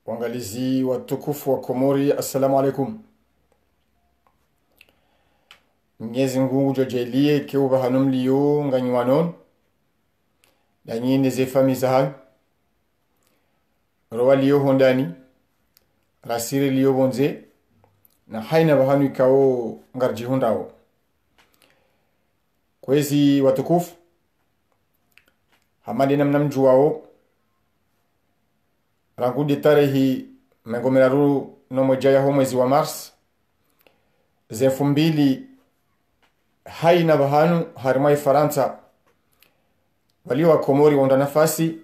Waangalizi watukufu wa Komori, assalamu alaikum. Mwenyezi Mungu jojelie keuba hanumliyo nganywanon na nyine ze fami zahan rowaliyo hondani rasiri liyo bonze na haina bahanu ikao ngarji hondao. Kwezi watukufu hamadi namjuwao rangudi tarehi mengomeraru no mojaya ho mwezi wa Mars zefu mbili haina bahanu harimai Faransa wali wa Komori wanda nafasi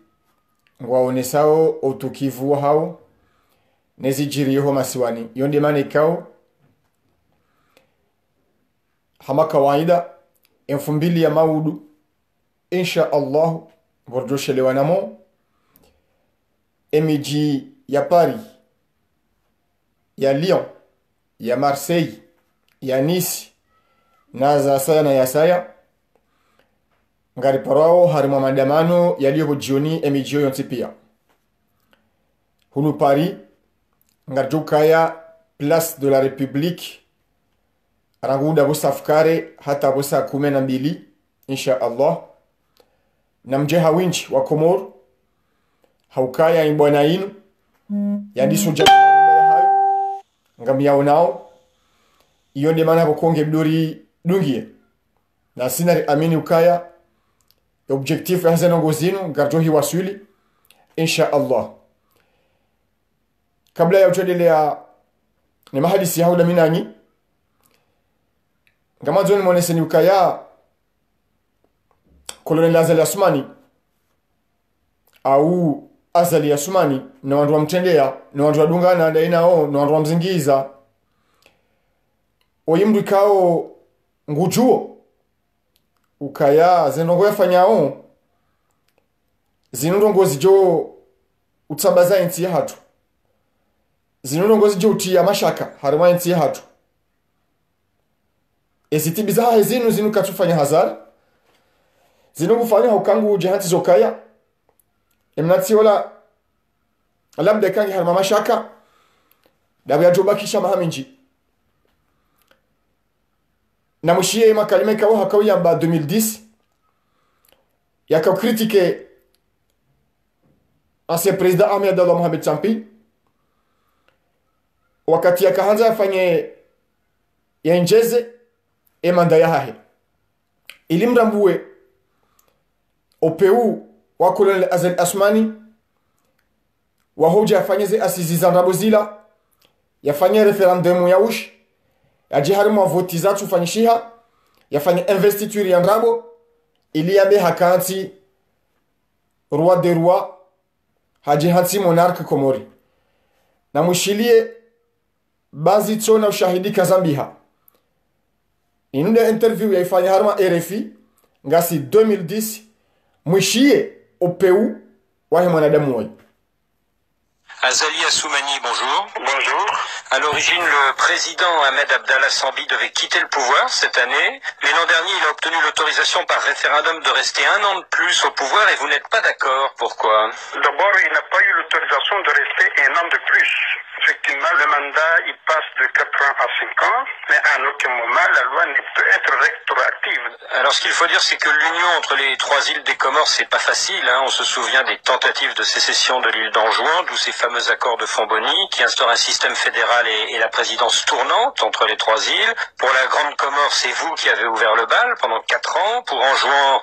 ngwaonesao utukivu hao nezijiri yoho masiwani yonde mane kao hama kawaida elfu mbili ya maudu insha Allah borjoshelewanamo emiji ya Paris, ya Lyon, ya Marseille, ya Nice, na za saya na ya saya ngari parao harima maandamano yaliyo jioni emiji yonse pia. Hunu Paris ngarjukaya Place de la République ranguda busafkare hata busa 12 insha Allah. Na mjeha winchi wa Komoro haukaya imbwana inu yandisu jamarunda ya hayo ngamiyao nao iyo ndi mana bukonge biduri dungie na sinari amini ukaya objectif ya hazana ngozinu ngarjohi wasuli insha Allah. Kabla ya uchodelea ni mahadisi hauda minanyi ngamazoni mwoneseni ukaya Kolonel Azali Asumani au Azali Asumani na wandu wa mtendea na wandu wa dungana na inao na wandu wa mzingiza oyimdu kao ngujuo ukaya zenongo yafanyao zinundongo zijo utsabaza inti ya hatu zinundongo zijo utia mashaka harima inti ya hatu ezitibiza zinu katufanya hazara zinugufanya hukangu jahanti zokaya emnati wala labda kangi harma mashaka dabu ya jobakisha mahaminji na mushie makalime kawo hakawi amba 2010 yaka kritike ancien président Ahmed Abdallah Mohamed Champi wakati yakaanza afanye ya injeze emanda ya hahe ilimrambue OPU wa Kolonel Azali Asumani wahoja yafanyeze asizi za Ndabozila yafanye referendum ya ushi yajihari mwa voti zatu fanyishiha yafanye investiture ya Ndabo ili yambe hakanti roi de roi hajihanti monarque Komori na mushilie bazi tsona ushahidi kazambiha inunde interview ya ifanya harma RFI ngasi 2010 mwishiye OPU wahe mwanadamu wai. Azali Assoumani, bonjour. Bonjour. À l'origine, le président Ahmed Abdallah Sambi devait quitter le pouvoir cette année, mais l'an dernier, il a obtenu l'autorisation par référendum de rester 1 an de plus au pouvoir et vous n'êtes pas d'accord. Pourquoi? D'abord, il n'a pas eu l'autorisation de rester 1 an de plus. Effectivement, le mandat, il passe de 4 ans à 5 ans, mais à aucun moment, la loi ne peut être rétroactive. Alors, ce qu'il faut dire, c'est que l'union entre les 3 îles des Comores, c'est pas facile, hein. On se souvient des tentatives de sécession de l'île d'Anjouan, d'où ces fameux accords de Fonboni, qui instaurent un système fédéral et la présidence tournante entre les 3 îles. Pour la Grande Comore, c'est vous qui avez ouvert le bal pendant 4 ans. Pour Anjouan,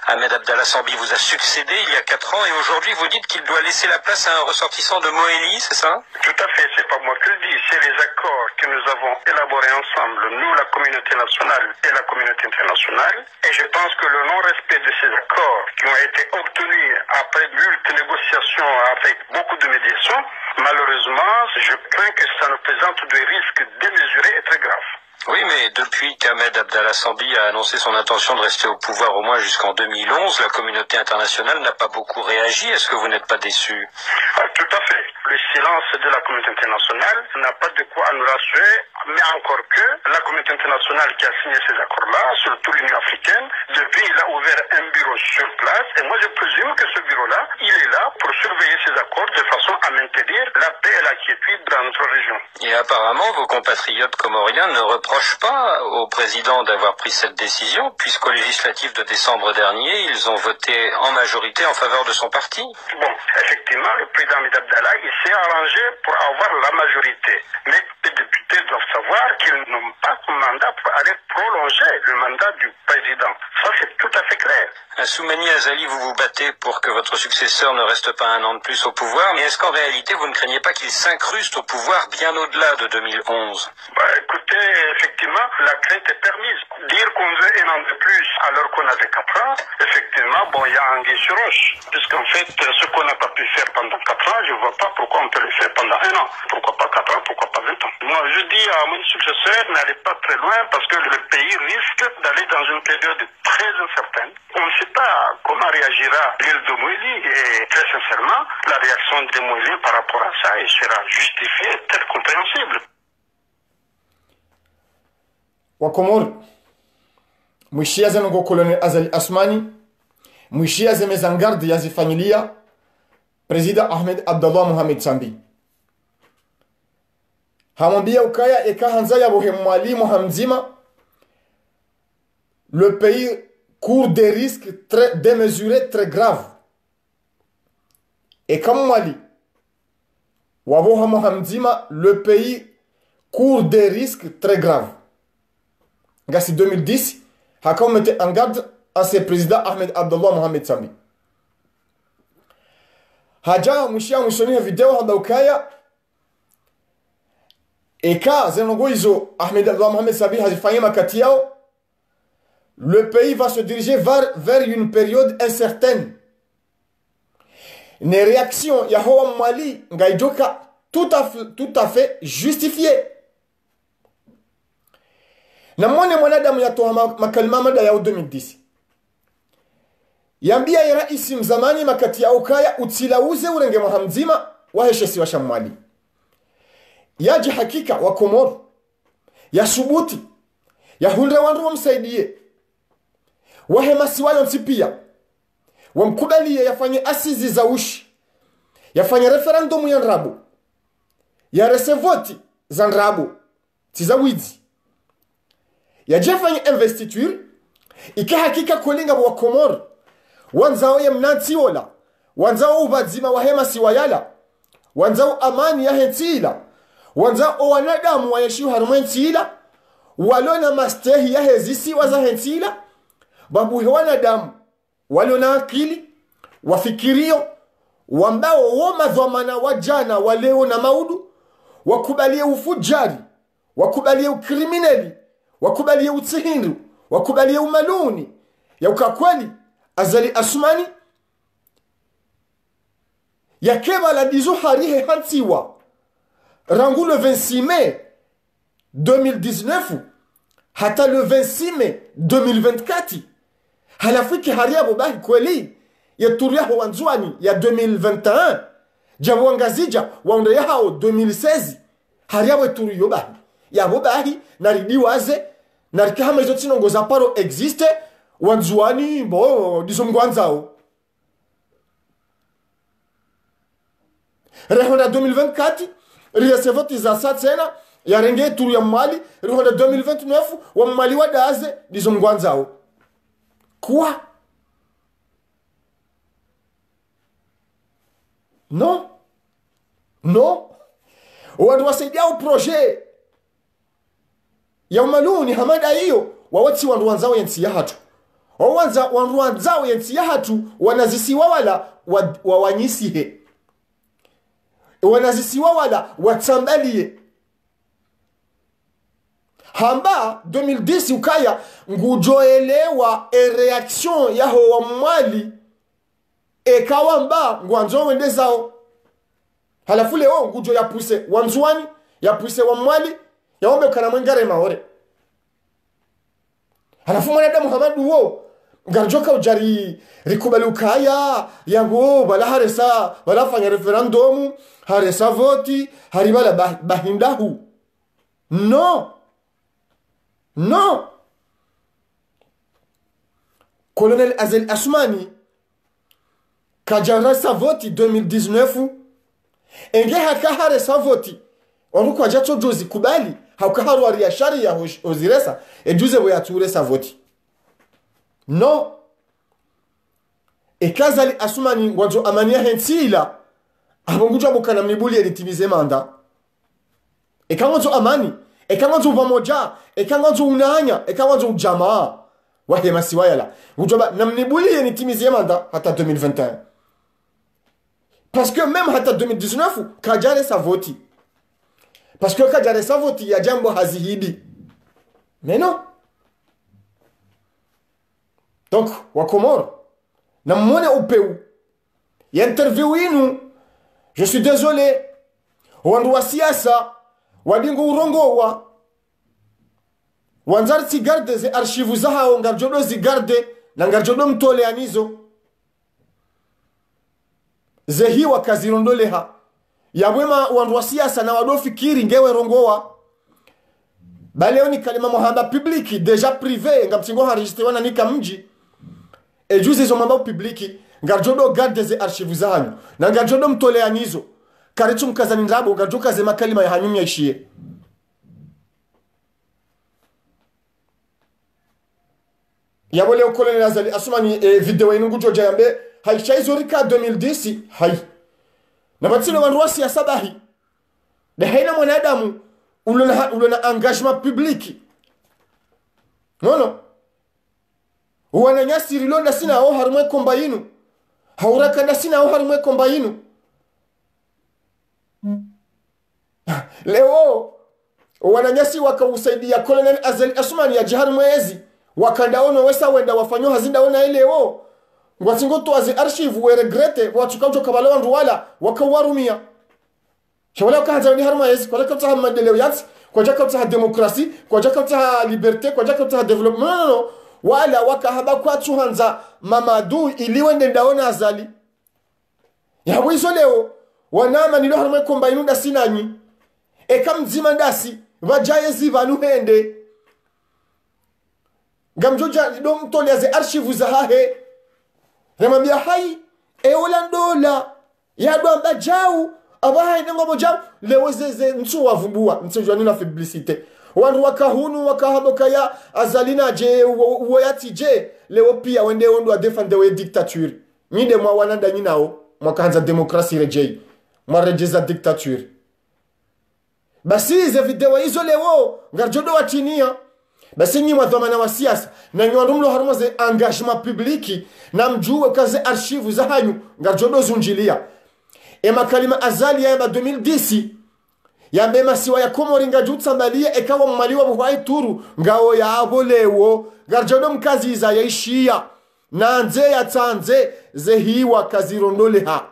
Ahmed Abdallah Sambi vous a succédé il y a 4 ans, et aujourd'hui, vous dites qu'il doit laisser la place à un ressortissant de Mohéli, c'est ça? Tout à fait, c'est pas moi qui le dis, c'est les accords que nous avons élaborés ensemble, nous, la communauté nationale et la communauté internationale, et je pense que le non-respect de ces accords qui ont été obtenus après multiples négociations avec beaucoup de médiation, malheureusement, je crains que ça nous présente des risques démesurés et très graves. Oui, mais depuis qu'Ahmed Abdallah Sambi a annoncé son intention de rester au pouvoir au moins jusqu'en 2011, la communauté internationale n'a pas beaucoup réagi. Est-ce que vous n'êtes pas déçu? Tout à fait. Le silence de la communauté internationale n'a pas de quoi nous rassurer, mais encore que la communauté internationale qui a signé ces accords-là, surtout l'Union africaine, depuis il a ouvert un bureau sur place, et moi je présume que ce bureau-là, il est là pour surveiller ces accords de façon à maintenir la paix et la quiétude dans notre région. Et apparemment, vos compatriotes comoriens ne reprochent pas au président d'avoir pris cette décision, puisqu'au législatif de décembre dernier, ils ont voté en majorité en faveur de son parti. Bon, effectivement, le président Ahmed Abdallah, il s'est arrangé pour avoir la majorité. Mais les députés doivent savoir qu'ils n'ont pas son mandat pour aller prolonger le mandat du président. Ça, c'est tout à fait clair. Soumani Azali, vous vous battez pour que votre successeur ne reste pas un an de plus au pouvoir, mais est-ce qu'en réalité, vous ne craignez pas qu'il s'incruste au pouvoir bien au-delà de 2011? Écoutez, effectivement, la crainte est permise. Dire qu'on veut un an de plus alors qu'on avait 4 ans, effectivement, bon, il y a anguille sur roche. Puisqu'en fait, ce qu'on n'a pas pu faire pendant 4 ans, je ne vois pas pourquoi on peut le faire pendant 1 an. Pourquoi pas 4 ans, pourquoi pas 20 ans? Moi, je dis à mon successeur, n'allez pas très loin parce que le pays risque d'aller dans une période très incertaine. On ne sait pas comment réagira l'île de Mouili et très sincèrement, la réaction de Mouili par rapport à ça sera justifiée et peut-être compréhensible. Wakomor mwishia zango colonel Azali Asmani mwishia zemezangardi ya familia President Ahmed Abdallah Mohamed Sambi hamwambia ukaya ekahanza ya bohe mwalimu hamzima le pays court des risques très démesurés très graves et comme Mali waboha mohamzima le pays court des risques très graves. Gasi 2010 haka mette en garde à ce président Ahmed Abdallah Mohamed Sambi haja mwishia mwishoni video hadaukaya eka zenongoizo Ahmed Abdallah Mohamed Sambi hazifanya makati yao. Le pays va se diriger vers une période incertaine. Une réaction ya hoa Mali ngaijoka tout à fait justifiée. Na mwone mwanadamu yatoa makalima mada ya 2010. Yambia ya raisi mzamani makati ya ukaya utilauze urenge mwahamzima waheshesi wa shamwali. Yaji hakika wa Komoro. Ya subuti. Ya hundre wandu wa msaidie. Wahemasi wayo ntipia. Wamkubalie yafanye asizi za ushi. Yafanye referendum ya nrabu. Ya resevoti za nrabu. Tiza wizi. Ya jefanye investiture. Ike hakika kulinga wa Komoro. Wanzao ya mnanti ola. Wanzao ubadzima wahemasi wayala. Wanzao amani ya hentila. Wanzao wanadamu wa yeshiu harumentila. Walona mastehi ya hezisi waza hentila. Babu wanadamu walio na akili wafikirio wambao woma dhamana wajana waleo na maudu wakubalie ufujari wakubalie ukriminali wakubalie utihindu wakubalie umaluni ya ukakweli Azali Asmani ya keba la dizo harihe hantiwa rangu le 26 mai 2019 hata le 26 mai 2024 halafiki haria bobahi kweli ya turiaho wanzuani ya 2021 jabu wangazija waunde yao 2016 haria we turiyo bahi ya bobahi naridi waze narikahama izo tinongo za paro existe wanzuani bo dizo mgwanzao rehonda 2024 riesevoti za satena ya renge turu ya Mali rehonda 2029 wa Mali wadaze dizo mgwanzao. Quoi? Non. Non. Wadu wasaidia u projet ya umaluni hamada hiyo wawati wandu wanzao yensi ya hatu. Wandu wanzao yensi ya hatu wanazisiwa wala wawanyisihe. Wanazisiwa wala watambalie. Hamba 2010 ukaya ngujoelewa reaction yaho wa Mali ekawamba ngwanzo wende zao halafu leo ngujo ya puse wanzuani ya puse wa Mali ya ombe kana mwengare maore halafu mwanadamu hamadu wo garjoka ujari rikubali ukaya yango bala haresa bala fanya referendum haresa voti haribala bahindahu non non. Colonel Azali Assoumani kajaresa voti 2019 enge hakaharesa voti wanuko ajacho jozi kubali haukaharu ya sharia oziresa ejuze we aturesa voti no ekazali Assoumani ngwajo amania hensila abongujo bukana mnibuli elitimize manda ekangozo amani ekangozo pamoja ekangozo unanya ekangozo ujamaa wahe masiwayala ngujoba namnibuli elitimize manda hata 2021 parce que même hata 2019 kajare sa voti parce que kajare sa voti ya jambo hazihidi mais non. Donc wakomoro na mwone upeu ya interview inu je suis désolé wandu wa siasa wadingo urongo wa wanzari zigarde ze archivu za hao ngarjodo zigarde na ngarjodo mtole anizo ze hiwa kazirondole ha yabwema wandu wa siasa na wadofikiri ngewe rongowa baleo ni kalima mohamba publiki deja privé ngaptingo enregistré wana nika mji ejuzi zo mamba publiki ngarjodo garde ze archivu za hanyu na ngarjodo mtole anizo karitu mkazani ndrabo ngarjoka ze makalima ya hanyu yaishie yabole Colonel Azali Assoumani video inu ngujo jayambe haichaizo rika 2010 hai na batino wanruwa siasa bahi de haina mwanadamu ulona engagement public non wananyasi rilonda sina au harumwe komba yinu haurakanda sina au harumwe komba yinu leo wananyasi wakausaidia Colonel Azali Assoumani ya jihar mwezi wakandaono wesa wenda wafanyo hazinda ona ileo ngwatingo to azi archive we regrette watukajo kabalo ndu wala wakawarumia shawala kaanza ni harma yesi kwa jakata maendeleo yati kwa jakata demokrasi kwa jakata liberté kwa jakata development no wala wakahaba kwa tuhanza mamadu iliwende ndaona Azali ya wizo leo wanama nilo harma komba inunda sinanyi ekamzima ndasi vajaye zivanu hende gamjoja dom tolia ze archive za hahe remambia hai eolandola yadwa mbajau abaha inengo jau lewezeze ntu wavumbua ntujwa nina publicité wandu wakahunu wakahaboka ya Azalina je woyati je leo pia wende ondo a defende we dictature nyide mwa wananda nyinao mwakaanza demokrasi rejei mwarejeza dictature basi ze video hizo leo ngarjodo watinia basi nyi wadhamana wa siasa na nyi wandumlo haruma ze engagement publiki na mjuwe kaze archive za hanyu ngarjodo zunjilia ema kalima Azali ya 2010 ya mbema siwa ya komori ngajutsa mbalia ekawa mmaliwa buhai turu ngao ya abolewo ngarjodo mkazi iza ya ishia na nze ya tanze ze hiwa kazirondole ha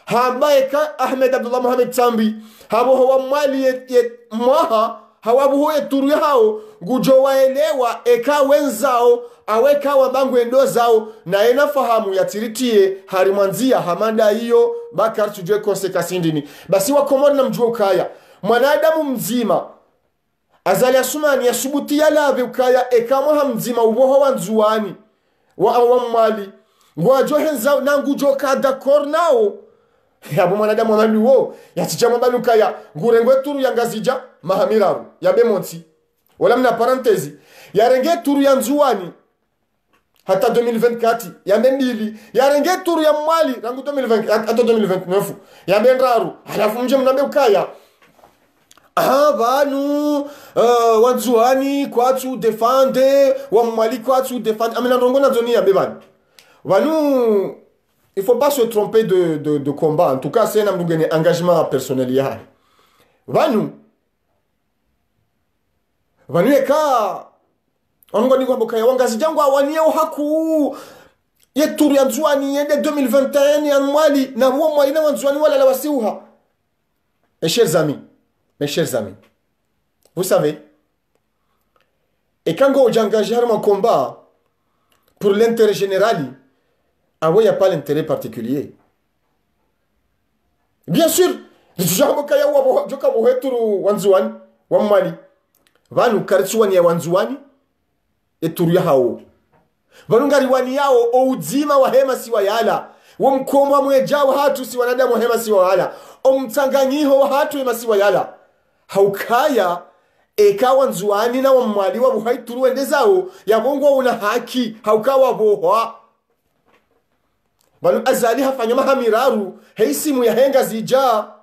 hamba eka Ahmed Abdullah Mohamed Tambi habo hawa mwali ye mwaha hawabu hoe turu hao ngujo waelewa eka wenzao aweka wabangu endo zao na ena fahamu ya tiritie harimwanzia hamanda hiyo bakar tujue konsekasi ndini basi wakomori na mjua ukaya mwanadamu mzima Azali Assoumani ya subuti ya lave ukaya eka mwaha mzima uboho wanzuani wa mwali ngwajo henzao na ngujo kada kornao yabo mwanadamu amandu wo yatichama balukaya ngurengwe turu ya ngazija mahamiraru ya bemonti wala mna parenthèse ya renge turu ya nzuani hata 2024 ya mbili ya renge turu ya mwali rangu 2020 hata 2029 ya benraru halafu mje mnabe ukaya vanu wanzuani kwatu defende wa mwali kwatu defende amina rongona zoni ya bebani vanu. Il ne faut pas se tromper de combat. En tout cas, c'est un engagement personnel. Vanu eka ongo ni kwamboka wangazi jangu awanie haku yeturu ya nzuani yende 2021 ya mwali na huo mwali na nzuani wala la wasiuha. Mes chers amis, vous savez, et quand on est engagé dans un combat pour l'intérêt général, il n'y a pas l'intérêt particulier. Bien sûr, vanu karitsuwani ya wanzuwani eturu ya hao vanu ngariwani yao o uzima wa hema si wayala wo mkomba mwejawo hatu si wanadamu hema si wayala o mtanganyiho wa hatu hema si wayala haukaya eka wanzuwani na wamwali wa buhai turu wendezao ya bongo una haki haukawa bohwa vanu azali hafanya mahamiraru heisimu ya henga zija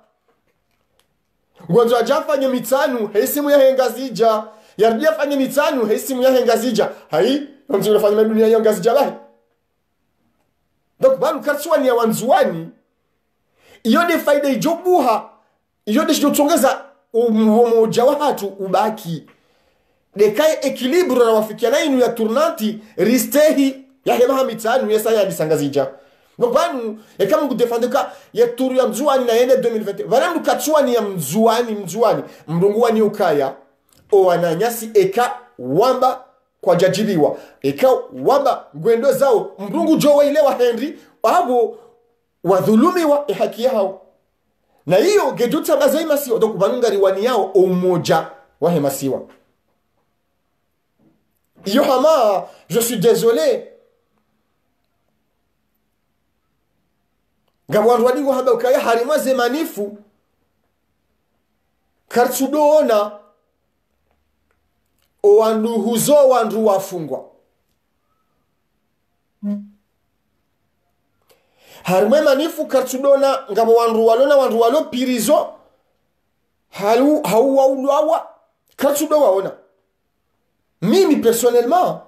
Gwanzo ajafanya mitanu, heisimu ya henga zija. Yarudia fanya mitanu, heisimu ya henga zija. Hai, mzuri fanya madunia ya henga zija bahi. Donc, banu karsuwani ya wanzuwani, iyo de faida ijobuha, iyo de shidotongeza umoja wa hatu ubaki. De kai ekilibru na wafikiana inu ya turnanti, ristehi ya hemaha mitanu, yesa ya disanga zija. Donc banu et kama kudefendre ka ya turu ya mzuani na yende 2020 vana mkatsuani ya mzuani mrunguani ukaya o ananyasi eka wamba kwa jajibiwa eka wamba gwendo zao mrungu jowe ile wa Henry abo wadhulumiwa haki yao na hiyo geduta bazaima sio donc banu ngariwani yao umoja wa hemasiwa iyo hama je suis désolé Gabwandu wadingo haba ukaya harima zemanifu Kartsudoona Owandu huzo wandu wafungwa Harima manifu Kartsudoona Ngabo wandu walo pirizo Hau wauluawa Kartsudo waona Mimi personnellement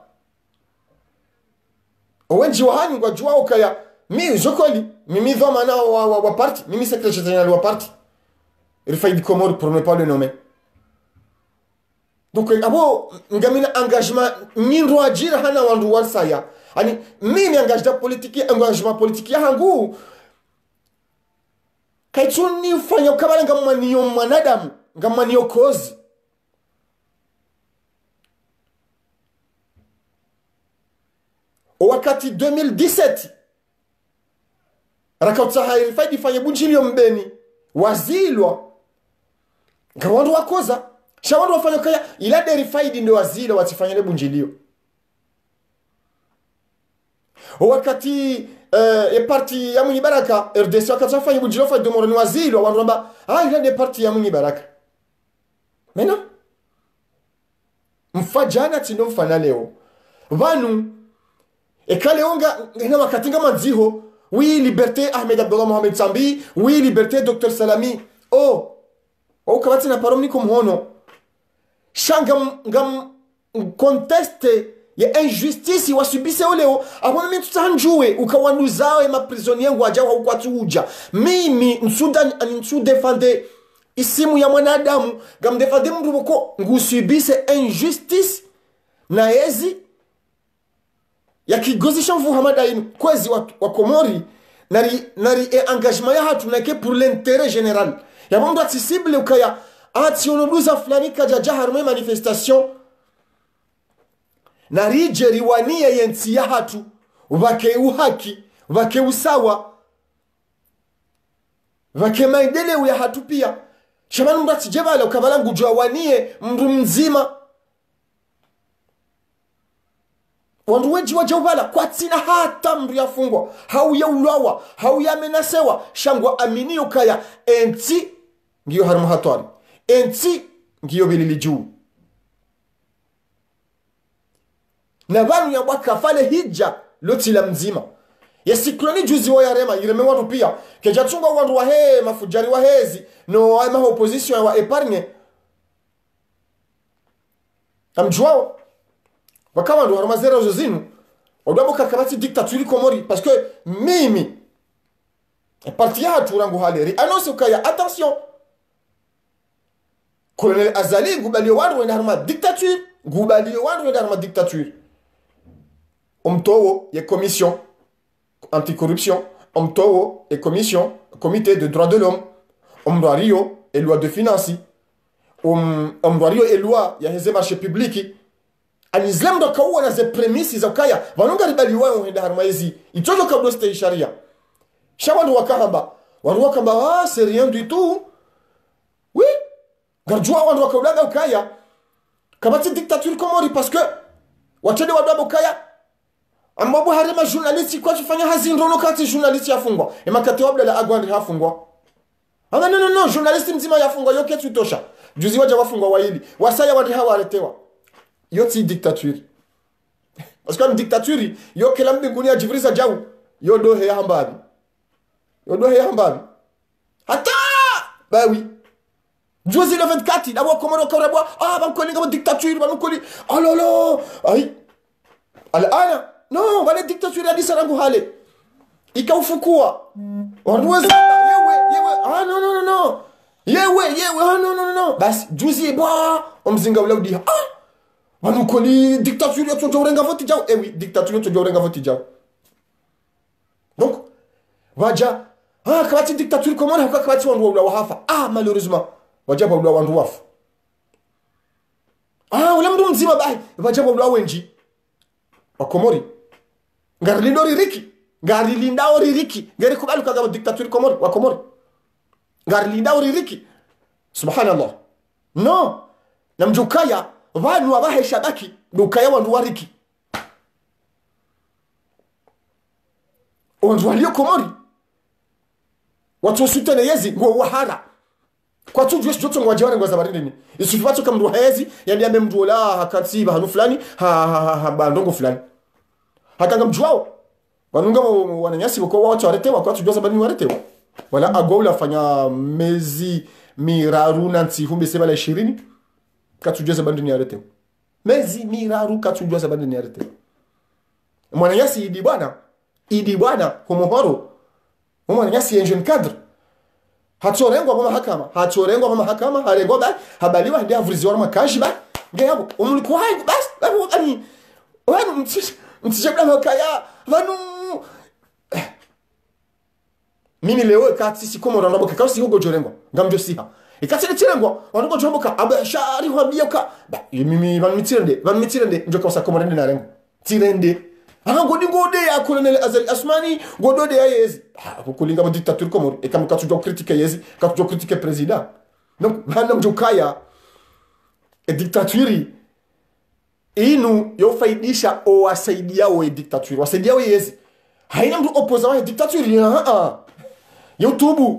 Owenji wahani kwa jua ukaya Mi zokoli Mimi Vamana wa parti, Mimi secrétaire général wa parti. Rifai di Comore pour ne pas le nommer. Donc abo ngamina engagement nyinro ajira hana wandu warsaya. Ani mimi engagement politique ya hangu. Kaituni ufanya ukabala ngamaniyo mwanadamu, ngamaniyo kozi. Wakati 2017 Rakauta hairifai difanya bunjilio mbeni wazilwa Gawandu wakoza Shawandu wafanya kaya ila derifai di ndo wazilwa watifanya bunjilio Wakati parti ya Mwenye Baraka RDC wakati wafanya bunjilio Fai domoro ni wazilwa Wandu wamba ila de parti ya Mwenye Baraka Mena Mfajana tindo mfana leo Vanu Ekale onga Ina wakatinga manziho Oui, liberté Ahmed Abdullah Mohamed Sambi. Oui, liberté Dr Salami. Oh, kabati na paromni kumhono. Shangam conteste ya injustice wasubise oleo. Apo mimi tutanjue ukawanuzao ya maprisonnier wajawa ukwatuja. Mimi nsu defende isimu ya mwanadamu. Gam defende mtu ko ngusubise injustice na ezi ya kigozisha mvu hamada inu kwezi wa Komori nari engagement ya hatu na ke pour l'intérêt général ya mambo accessible ukaya ati onoduza fulani kajaja harume manifestation nari jeriwania yenti ya hatu vake uhaki vake usawa vake maendeleo ya hatu pia shamanu mbati jebala ukabala ngujua wanie mdu mzima Wandu weji wajaubala kwa tina hata mdu ya fungwa hau ya ulawa hau ya menasewa shangwa amini ukaya enti ngiyo harimu hatwari enti ngiyo bilili juu na vanu ya waka fale hija loti la mzima ya sikloni juzi wa ya rema ireme watu pia kejatunga wandu wa hee mafujari wa hezi no aima opposition wa epargne amjuao Wakawa ndo harumazera uzozinu Odwabo kakabati diktaturi Komori Parce que mimi Parti ya hatu rangu haleri Anonsi ukaya attention Colonel Azali Gubaliyo wandu wenda haruma diktature Gubaliyo wandu wenda haruma diktature Omtowo ye commission Anticorruption Omtowo ye commission Comité de droits de l'homme Omdoario et loi de finances Omdoario et loi Ya heze marché publiki alislam ndo kauwa na ze premisi za kaya vanonga ribali wao henda harmaizi itojo kabla sta sharia shawandu wakahamba wandu wakamba ah c'est rien du tout oui garjua wandu wakaulaga ukaya kabati dictature komori parce que watende wadabo kaya ambapo harema journalist kwa kufanya hazi ndono kati journalist yafungwa emakati wabla la agwandi hafungwa ama no journalist mzima yafungwa yoke tutosha juzi waje wafungwa waili wasaya wandi hawaletewa yote dictature parce que dictature yoke la mbinguni ya jibrisa jau yodohe hambabi hata bawi juzi le 24 d'abord comment on corabwa bankoli ngam dictature bankoli alolo ay alana no wale dictature hadi sarangu hale ikaufukua wanaweza yewe no yewe no basi juzi bwa omzinga ulaudi bankoli dictature yoto jorenga voti jao oui dictature yoto jorenga voti jao donc waja kabati dictature comment kabati wandu wa hafa malheureusement waja ba wandu wafu wala mdu mzima bai waja ba wenji wakomori ngari lindao ririki ngari kubalu kaga dictature komori wakomori ngari lindao ririki subhanallah no namjukaya vanu wabahe shabaki dukaya wandu wariki wandu walio komori watu sutene yezi ngo wahara kwa tu jwesh joto ngo wajwana ngo zabarinde ni isufibato kama mdu hezi yani ame mdu la hakatiba hanu fulani bandongo fulani hakanga mjuao wanunga wananyasi boko watu waretewa kwa tu jwa zabarinde waretewa wala agola fanya mezi miraru nanti humbe seba la 20 katu jwa zabarinde waretewa mezi miraru katu jwa zabarinde waretewa mwananyasi idi bwana homohoro mwana nyasi engine cadre hatorengwa kwa mahakama harengwa ba habaliwa ndia vuriziwa makaji ba ngeyabo umulikuwa bas ani wanu mtijabla makaya wanu mimi leo kati si komo randa boka kasi hugo jorengwa ngamjo siha ikati tirengwa wanu jomboka abashari hwabiyoka ba mimi van mitirende njoka sa komo rende na rengo tirende ngode ya colonel Azali Asmani godode ya yezi kulinga ba dictature komori e kama katu critiquer yezi katu critiquer president donc bana mjukaya e dictature inu yo faidisha o wasaidia o dictature wasaidia o yezi haina mtu opposant wa dictature YouTube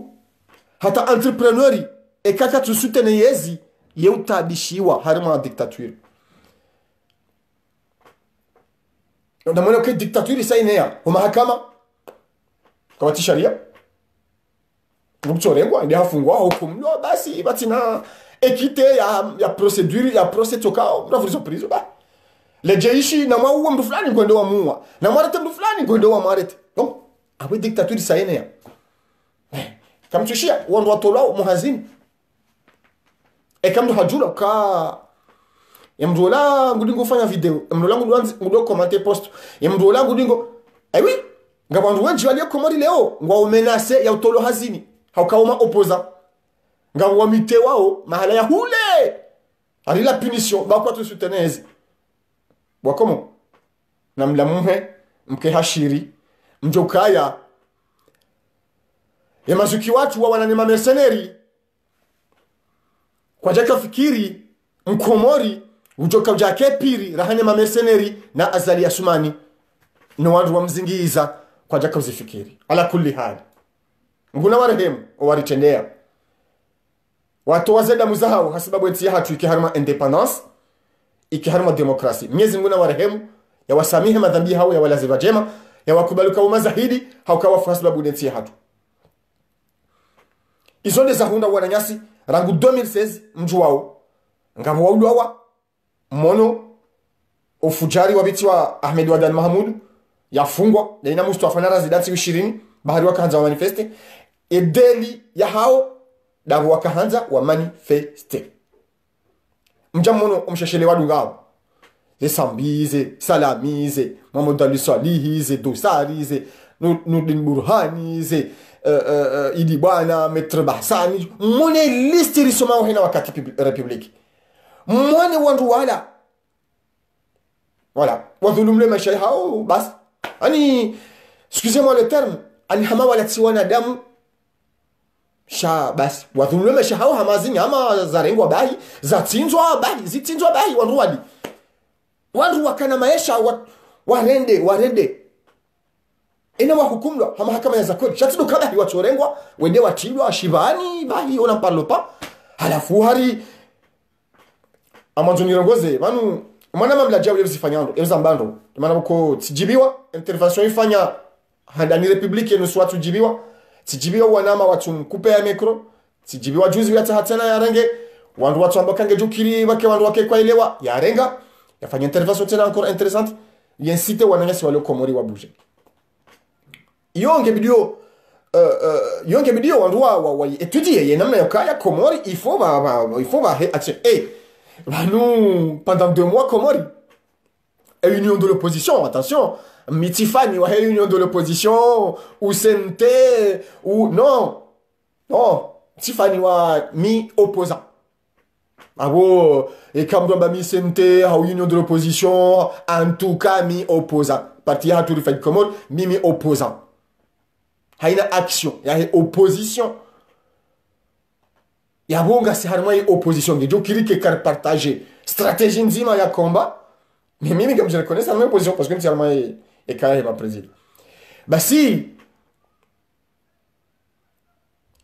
hata entrepreneur e kaka tu soutene yezi ye utabishiwa harima dictature ndio maana kwa dictature isainea kwa mahakama kwa tisharia mtorengwa ndio hafungwa hukumu basi batina ekite ya procedure ya procès tokao mravulizo prizo ba lejeishi na mwa mtu fulani kwenda wa muua na mwarete mtu fulani kwenda wa mwarete donc awe dictature isainea kama tushia wando watolao muhazini kama hajula ka mdola ngudingo fanya video mdola ngudo commenter post mdola ngudingo oui ngabantu wenji wali komori leo ngwa menace ya utolo hazini haukaoma opposa ngwa mite wao mahala ya hule ali la punition ba kwa tu soutenez wakomo na mlamuhe mke hashiri mjokaya ya mazuki watu wa wananima mercenary kwa jaka fikiri mkomori ujoka ujake piri rahane ma mercenary na Azali Asmani no wandu wa mzingiza kwa jaka uzifikiri ala kulli hali nguna warehemu waritendea watu wazeda muzahau hasababu eti hatu ikiharma independence ikiharma demokrasi Mwenyezi nguna warehemu ya wasamihe madhambi hao ya walaziva jema ya wakubaluka umazahidi haukawa hasababu eti hatu izonde za hunda wananyasi rangu 2016 mju wao ngabo waudwa mono ufujari wa biti wa Ahmed Wadan Mahmoud yafungwa na ina Mustafa na residence 20 bahari wakaanza wa manifeste edeli ya hao dabu wakaanza wa manifeste mjamono umsheshele wadungao zesambize salamize Muhammad Ali Salihize dosarize Nurdin Burhanize Idi Bwana Maître Bahsani mone listi risoma hena wakati republiki mwane wandu wala voilà wadhulum le maisha hao basi ani excusez-moi le terme ani hama wala tiwana damu sha basi wadhulum le maisha hao hamazini ama zarengwa bahi zatsinzwa bahi zitsinzwa bahi wanruwadi wanruwa kana maisha warende ina wahukumwa hama hakama ya zakodi shatido kabahi watorengwa wende watilwa shibani bahi ona parlo pas halafu hari amanzo nirongoze banu mwana mamla jawu yezifanyando ezambando maana uko tijibiwa intervention ifanya handani republique yenu swatu jibiwa tijibiwa wanama watu mkupe ya mikro tijibiwa juzi ya hatana ya range wandu watu ambao kange jukiri wake wandu wake kwa elewa ya renga yafanya intervention tena encore interessante yincite wananyasi wale komori wa bouger yonge bidio wandu wa étudier yenamna yokaya komori il faut va nous, pendant 2 mois, Komori, union de l'opposition, attention, Mitifani, ouais, union de l'opposition, ou CNT, ou non, Tiffany, mi-opposant. Ah bon, et quand on a mis CNT, union de l'opposition, en tout cas, mi-opposant. Parti à tout le fait Komori, mi-opposant. Il y a une action, il y a une opposition. Ya bonga si harma yi opposition ngejo kiri ke kar partager stratégie nzima ya combat mais mimi comme je le connais c'est la même position parce que si harma yi carré ma président basi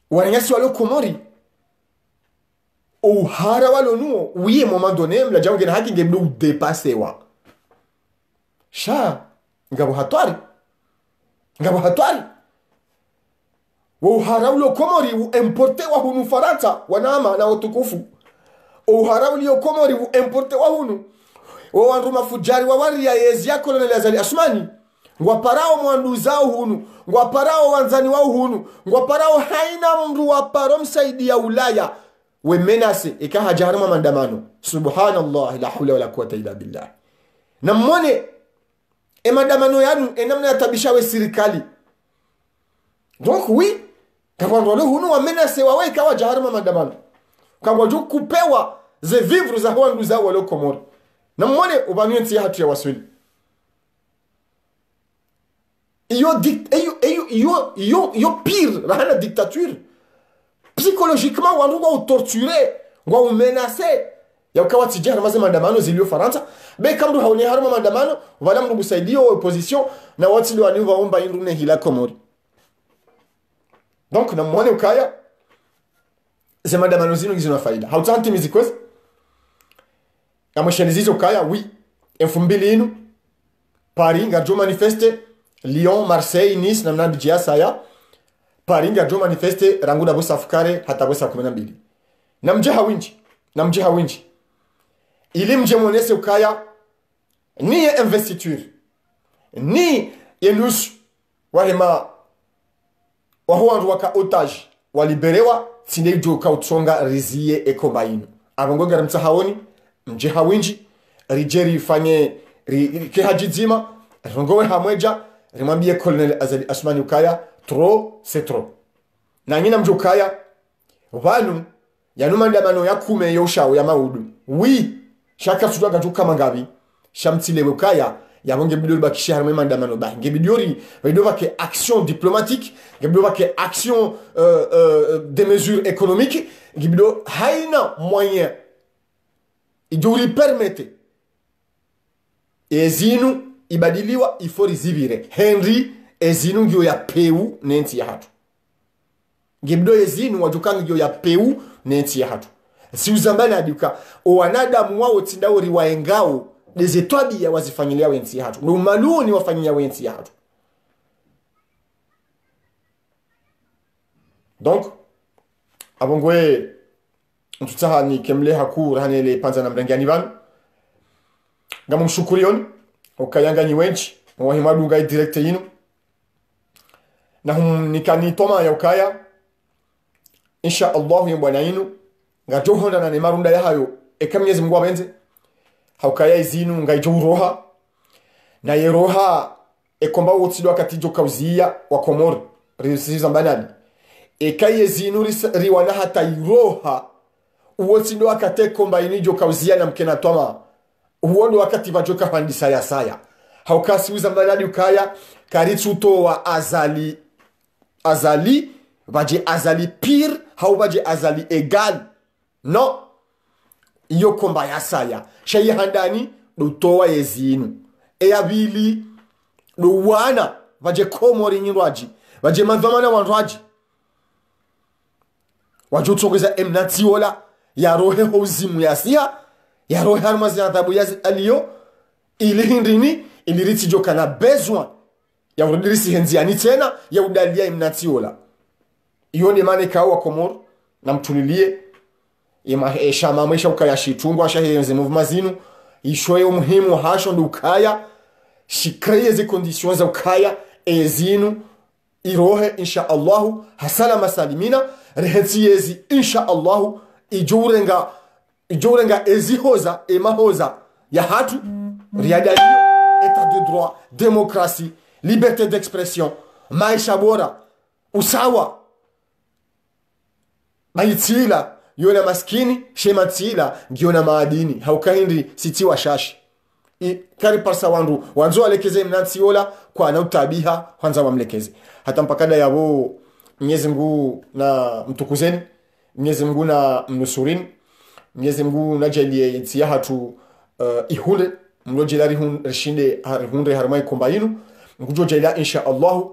wananyasi walo komori au hara walo nuo oui à un moment donné la jangu ngena haki ngebdo dépasser wa sha ngabo hatwari Uharaulo komori importe wa hunu Faransa wanama na utukufu. Uharaulo komori importe wa hunu. Wandu mafujari wa wari ya yezia koloneli Azali Asmani. Ngwaparao mwanduzao hunu. Ngwaparao wanzani wao hunu. Ngwaparao haina mru waparo msaidi ya Ulaya. We menase ikaha jaharima mandamano. Subhanallah la hawla wala quwwata illa billah. Na mwone mandamano yanu enamna yatabishawe serikali. Donc oui, kabandole hunu wamenase wawe ikawa jaharima mandamano. Kabwaju kupewa ze vivre za wandu za wale komori. Na mwone ubanyenti hatu ya waswili. Iyo pire, rahana dictature. Psychologiquement wandu wa torturer, wa menacer. Ya ukawa tijara maze mandamano zilio Faransa. Be kamdu haone harima mandamano, wala mdu busaidio opposition na wati liwa niwa umba indrune hila komori. Donc na mwone ukaya ze mandamano zinu gizino faida. Hautanti mizikwezi? Na mweshenizizo ukaya, oui. Enfumbili inu. Paris ngajo manifeste. Lyon, Marseille, Nice, na mnandi jia saya. Paris ngajo manifeste. Rangu na bosa fukare hata bosa 12. Na mjeha winji. Ili mje mwenese ukaya. Ni ye investiture. Ni ye nusu. Wahema wahuandu waka otage waliberewa tine joka utsonga rizie ekomba inu abongoga mtsahaoni mje hawinji rijeri fanye kehajizima rongowe hamweja rimwambie Colonel Azali Asmani ukaya trop c'est trop na nyina mjukaya vanu yanuma ndamano yakume yoshawo ya maudu oui shaka tudwaga tuka mangabi shamtile ukaya yabonge bidori bakishia harimo mandamano ba ngebidori bidori ke action diplomatique ngebidori ke action des mesures économiques ngebidori haina moyen iduri permettre ezinu ibadiliwa ifori zibire Henry ezinu ngyo ya peu nenti ya hatu ngebidori ezinu wajukanga ngyo ya peu nenti ya hatu si uzambana aduka owanadamu wao tindawori waengao des étoiles ya wazifanyilia wensi hatu ndo maluni wafanyilia wensi hatu donc abongwe mtutaha ni kemle haku hanele panza na mrengani vanu ngamu mshukurioni ukayanga ni wenchi mwahimadu ngai direct yinu na nikani toma ya ukaya insha Allah yembwana yinu ngajohonda na nemarunda ya hayo ekamnyezi Mungu abenze haukaya izinu ngaijo uroha na yeroha ekomba wotsido akatijo kauzia wa Komori risiza mbanani ekaye zinu riwana hata iroha wotsido akate komba inijo kauzia na mkena toma huondo wakati vajoka pandisa ya saya haukasi uza mbaladi ukaya karitsuto wa azali vaje azali pire hau vaje azali egal no iyo komba ya saya shayi handani dutowa yezinu eyabili duwana vaje komori nyirwaji vaje mandhamana wanrwaji wajutsogeza emnatiola ya rohe houzimu ya siya ya rohe harmazi ya adhabu ya aliyo ili hindrini ili riti joka na besoin ya udirisi henziani tena ya udalia emnatiola iyo ni mane kawa komor na mtulilie shama mwesha ukaya shitungwa shahenze muvumazinu ishoye umuhimu hasho ndi ukaya shikreye zi conditions za ukaya ezinu irohe insha Allahu hasala masalimina rehetiyezi insha Allahu ijurenga ezihoza emahoza ya hatu riadalio etat de droit démocratie liberté d'expression maisha bora usawa maitila yona maskini shema tila giona maadini haukahindi sitiwa shashi kari parsa wanzu walekeze mnatiola kwa na utabiha kwanza wamlekeze hata mpakada yabo Mwenyezi Mungu na mtukuzeni Mwenyezi Mungu na mnusurini Mwenyezi Mungu na jalie yitiya hatu ihunde mlojelari rishinde hunde harmai kombainu ngujo jaila insha Allah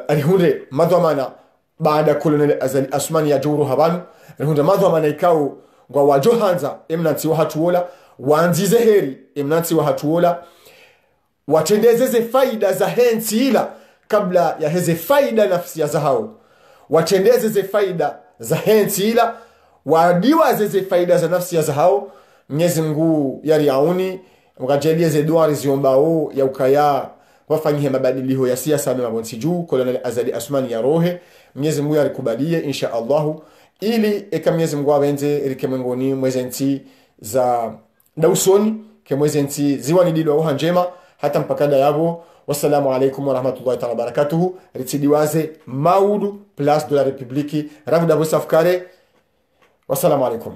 rihunde madhamana baada kolonel azali asmani ya jawru habanu rihunde madhamana ikao ngwa wajohanza emnanti wa hatuola wanzize heri emnanti wa hatuola watendezeze faida za hensi ila kabla ya heze faida nafsi ya zahao watendezeze faida za hensi ila wadiwazeze faida za nafsi ya zahao Mwenyezi Mungu yari auni mkajalie ze dua ziombao ya ukaya wafanyie mabadiliko ya siasa na mabonsi juu kolonel azali asmani ya rohe Mwenyezi Mungu yarikubalie insha Allah ili eka Mwenyezi Mungu awenze rikemengoni mwezenti za dausoni kemwezenti ziwani dilo wa njema hata mpakada yabo. Wassalamu alaikum wa rahmatullahi ta'ala barakatuhu. Ritidiwaze Maudu Place de la République Ravu Dabo Safkare. Wassalamu alaikum.